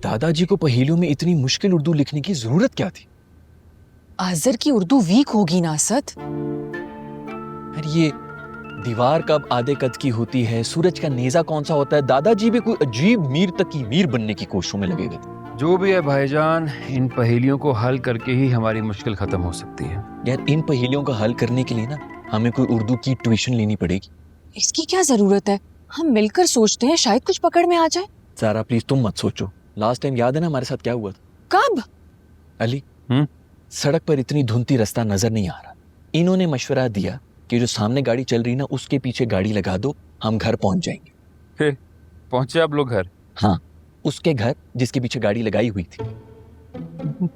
दादाजी को पहेलियों में इतनी मुश्किल उर्दू लिखने की जरूरत क्या थी? आजर की उर्दू वीक होगी ना असद। अरे ये दीवार कब आधे कद की होती है, सूरज का नेजा कौन सा होता है, दादाजी भी कोई अजीब मीर तक की मीर बनने की कोशिशों में लगे हुए थे। जो भी है भाईजान, इन पहेलियों को हल करके ही हमारी मुश्किल खत्म हो सकती है। यार इन पहेलियों का हल करने के लिए ना हमें कोई उर्दू की ट्यूशन लेनी पड़ेगी। इसकी क्या जरूरत है, हम मिलकर सोचते हैं, शायद कुछ पकड़ में आ जाए। सारा प्लीज तुम मत सोचो, लास्ट टाइम याद है ना हमारे साथ क्या हुआ था? कब? अली, सड़क पर इतनी धुंधली रास्ता नजर नहीं आ रहा, इन्होंने मशवरा दिया कि जो सामने गाड़ी चल रही ना उसके पीछे गाड़ी लगा दो, हम घर पहुंच जाएंगे। फिर पहुंचे आप लोग घर? हाँ, उसके घर जिसके पीछे गाड़ी लगाई हुई थी।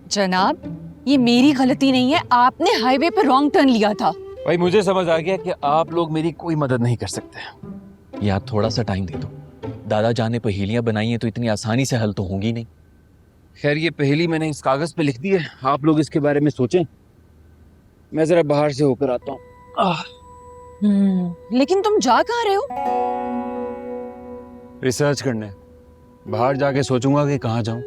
जनाब ये मेरी गलती नहीं है, आपने हाईवे पे रॉन्ग टर्न लिया था। भाई मुझे समझ आ गया कि आप लोग मेरी कोई मदद नहीं कर सकते। यार थोड़ा सा टाइम दे दो, दादा जान ने पहेलियां बनाई हैं तो इतनी आसानी से हल तो होंगी नहीं। खैर ये पहेली मैंने इस कागज पे लिख दी है, आप लोग इसके बारे में सोचें, मैं जरा बाहर से होकर आता हूँ। लेकिन तुम जा कहाँ रहे हो? रिसर्च करने बाहर जाके सोचूंगा कि कहाँ जाऊं।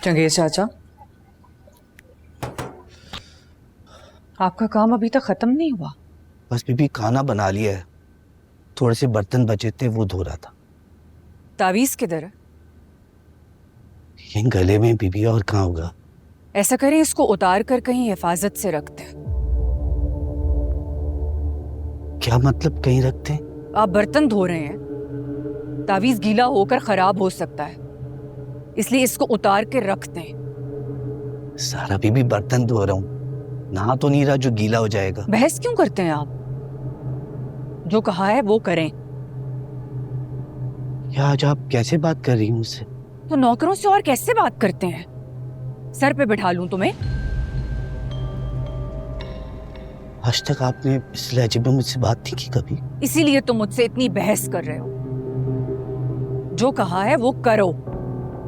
चंगेज चाचा, आपका काम अभी तक खत्म नहीं हुआ? बस बीबी खाना बना लिया है, थोड़े से बर्तन बचे थे वो धो रहा था। तावीज किधर है? ये गले में बीबी, और कहाँ होगा? ऐसा करें इसको उतार कर कहीं हिफाजत से रखते। क्या मतलब कहीं रखते? आप बर्तन धो रहे हैं, तावीज गीला होकर खराब हो सकता है, इसलिए इसको उतार के रख दें। सारा बीबी बर्तन धो रहा हूँ, नहा तो नहीं रहा जो गीला हो जाएगा। बहस क्यों करते हैं आप? जो कहा है वो करें। या आज आप कैसे बात कर रही हैं मुझसे? तो नौकरों से और कैसे बात करते हैं? सर पे बिठा लूं तुम्हें? आज तक आपने इस लहजे में मुझसे बात नहीं की कभी। इसीलिए तुम मुझसे इतनी बहस कर रहे हो। जो कहा है वो करो।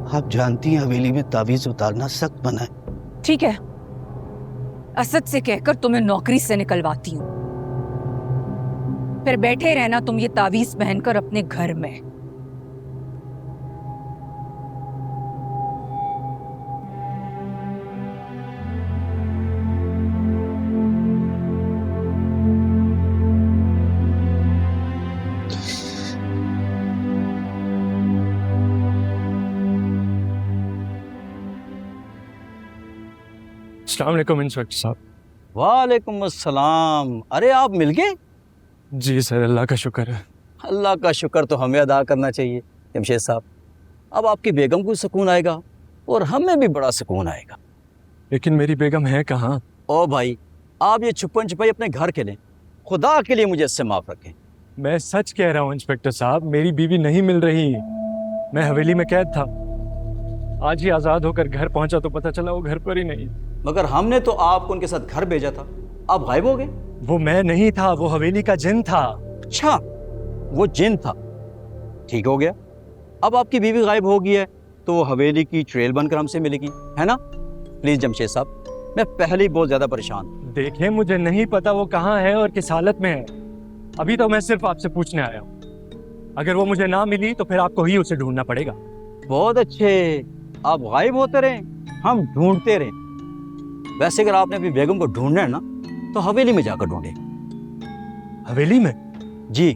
आप जानती हैं हवेली में तावीज उतारना सख्त मना है। ठीक है, असद से कहकर तुम्हें नौकरी से निकलवाती हूँ, फिर बैठे रहना तुम ये तावीज पहनकर अपने घर में। अस्सलाम वालेकुम इंस्पेक्टर साहब। वालेकुम अस्सलाम। अरे आप मिल गए? जी सर, अल्लाह का शुक्र है। अल्लाह का शुक्र तो हमें अदा करना चाहिए जमशेद साहब। अब आपकी बेगम को सुकून आएगा और हमें भी बड़ा सुकून आएगा। लेकिन मेरी बेगम है कहाँ? ओ भाई, आप ये छुपन छुपाई अपने घर के लें, खुदा के लिए मुझे इससे माफ़ रखें। मैं सच कह रहा हूँ इंस्पेक्टर साहब, मेरी बीवी नहीं मिल रही। मैं हवेली में कैद था, आज ही आज़ाद होकर घर पहुंचा तो पता चला वो घर पर ही नहीं। मगर हमने तो आपको उनके साथ घर भेजा था, आप गायब हो गए। वो मैं नहीं था, वो हवेली का जिन था। अच्छा, वो जिन था, ठीक हो गया। अब आपकी बीवी गायब हो गई है तो वो हवेली की ट्रेल बनकर हमसे मिलेगी, है ना? प्लीज जमशेद साहब, मैं पहले ही बहुत ज्यादा परेशान। देखें, मुझे नहीं पता वो कहाँ है और किस हालत में है। अभी तो मैं सिर्फ आपसे पूछने आया हूँ। अगर वो मुझे ना मिली तो फिर आपको ही उसे ढूंढना पड़ेगा। बहुत अच्छे, आप गायब होते रहे, हम ढूंढते रहे। वैसे अगर आपने अपनी बेगम को ढूंढना है ना तो हवेली में जाकर ढूंढे। हवेली में? जी,